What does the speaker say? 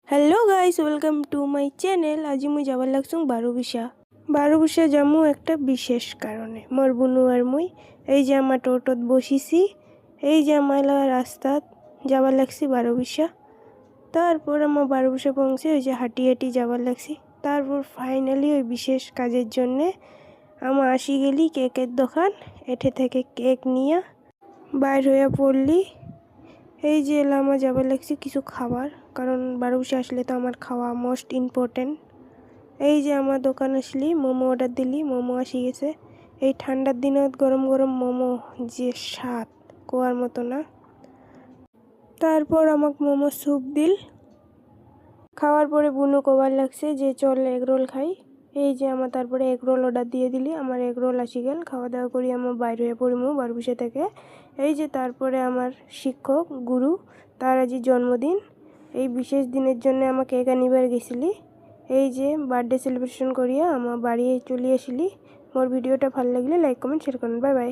Hello guys, welcome to my channel. आज मुई যাবার লাগছুং বারোবিশা যামু একটা বিশেষ কারণে। মোর বুনু আর মুই এই যে আমার টোটোত বসিছি, এই যে আমার রাস্তাত যাবার লাগছি বারোবিশা। তারপর আমার বারোবিশা পৌঁছে ওই যে হাঁটি হাঁটি যাবার লাগছি। তারপর ফাইনালি ওই বিশেষ কাজের জন্যে আমার আসি গেলি কেকের দোকান। এঠে থেকে কেক নিয়ে বাইর হইয়া পড়লি। এই যে এলা আমার যাবার লাগছে কিছু খাবার, কারণ বারোবিশা আসলে তো আমার খাওয়া মোস্ট ইম্পর্টেন্ট। এই যে আমার দোকান আসলি মোমো অর্ডার দিলি, মোমো আসি গেছে। এই ঠান্ডার দিনত গরম গরম মোমো যে স্বাদ কোয়ার মতো না। তারপর আমাকে মোমো স্যুপ দিল। খাওয়ার পরে বুনু কবার লাগছে যে চল এগ রোল খাই। এই যে আমার তারপরে এগ রোল অর্ডার দিয়ে দিলি, আমার এগ রোল আসি গেল। খাওয়া দাওয়া করি আমার বাইরে হয়ে পড়িমু বারোবিশা থেকে। এই যে তারপরে আমার শিক্ষক গুরু তার আজ জন্মদিন। এই বিশেষ দিনের জন্য আমাকে কেক আনিবার গেছিলি। এই যে বার্থডে সেলিব্রেশন করিয়া আমার বাড়ি চলে আসিলি। মোর ভিডিওটা ভালো লাগলে লাইক কমেন্ট শেয়ার করুন। Bye bye.